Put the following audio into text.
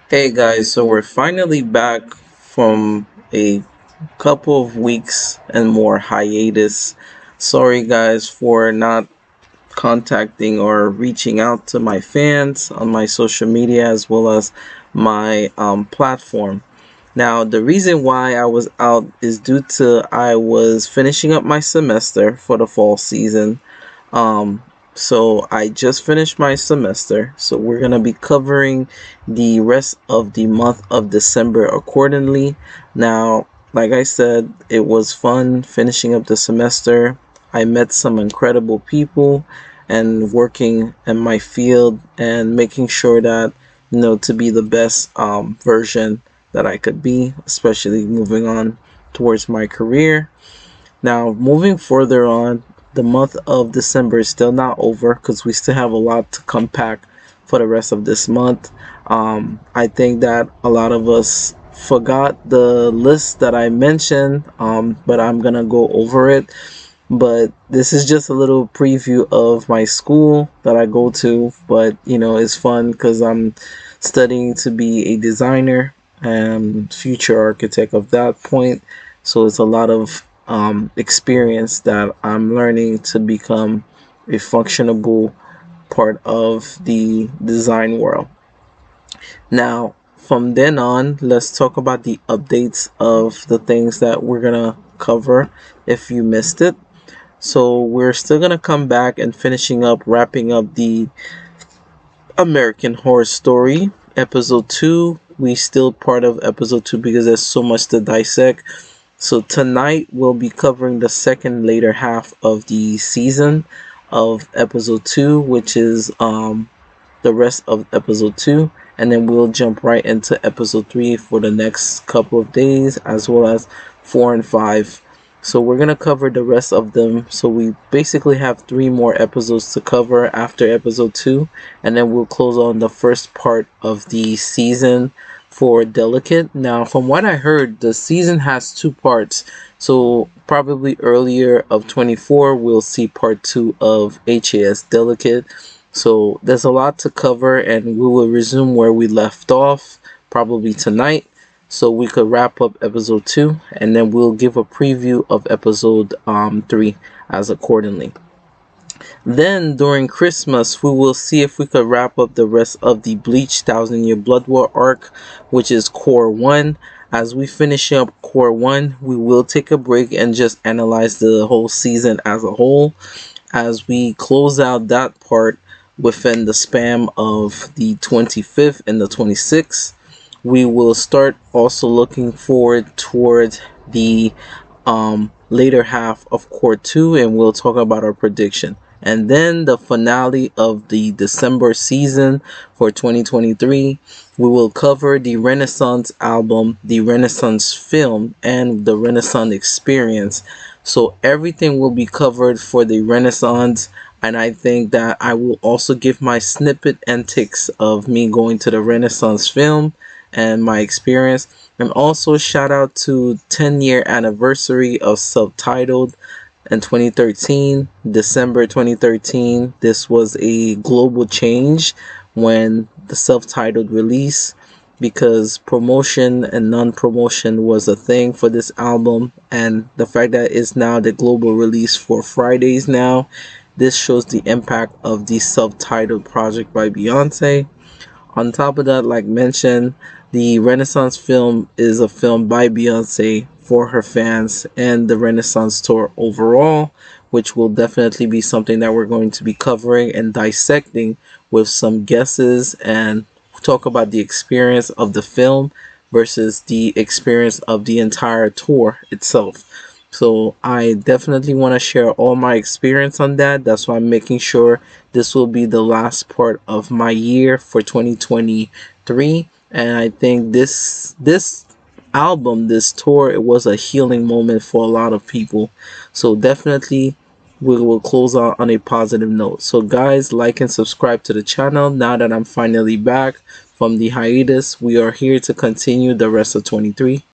Hey guys, so we're finally back from a couple of weeks and more hiatus. Sorry guys for not contacting or reaching out to my fans on my social media as well as my platform. Now, the reason why I was out is due to I was finishing up my semester for the fall season. um, so I just finished my semester, so we're gonna be covering the rest of the month of December accordingly. Now, like I said, it was fun finishing up the semester. I met some incredible people and working in my field and making sure that to be the best version that I could be, especially moving on towards my career. Now, moving further on, the month of December is still not over because we still have a lot to come back for the rest of this month. I think that a lot of us forgot the list that I mentioned, but I'm gonna go over it. But this is just a little preview of my school that I go to. But it's fun because I'm studying to be a designer and future architect of that point. So it's a lot of experience that I'm learning to become a functionable part of the design world. Now, from then on, let's talk about the updates of the things that we're gonna cover if you missed it. So we're still gonna come back and finishing up, wrapping up the American Horror Story episode 2. We still part of episode 2 because there's so much to dissect. So tonight we'll be covering the second later half of the season of episode 2, which is the rest of episode 2, and then we'll jump right into episode 3 for the next couple of days, as well as 4 and 5. So we're going to cover the rest of them. So we basically have 3 more episodes to cover after episode 2, and then we'll close on the first part of the season for Delicate. Now, from what I heard, the season has 2 parts. So probably earlier of 24, we'll see part 2 of HAS Delicate. So there's a lot to cover, and we will resume where we left off probably tonight, so we could wrap up episode 2, and then we'll give a preview of episode 3 as accordingly. Then during Christmas, we will see if we could wrap up the rest of the Bleach Thousand Year Blood War arc, which is Core 1. As we finish up Core 1, we will take a break and just analyze the whole season as a whole. As we close out that part within the span of the 25th and the 26th, we will start also looking forward toward the later half of Core 2, and we'll talk about our prediction. And then the finale of the December season for 2023, we will cover the Renaissance album, the Renaissance film, and the Renaissance experience. So everything will be covered for the Renaissance, and I think that I will also give my snippet antics of me going to the Renaissance film and my experience. And also shout out to 10-year anniversary of Subtitled in 2013, December 2013. This was a global change when the self-titled release, because promotion and non-promotion was a thing for this album, and the fact that it's now the global release for Fridays now, this shows the impact of the self-titled project by Beyonce. On top of that, like mentioned, the Renaissance film is a film by Beyonce for her fans and the Renaissance tour overall, which will definitely be something that we're going to be covering and dissecting with some guesses and talk about the experience of the film versus the experience of the entire tour itself. So I definitely want to share all my experience on that. That's why I'm making sure this will be the last part of my year for 2023. And I think this album, this tour, it was a healing moment for a lot of people. So definitely we will close out on a positive note. So guys, like and subscribe to the channel. Now that I'm finally back from the hiatus, we are here to continue the rest of 23.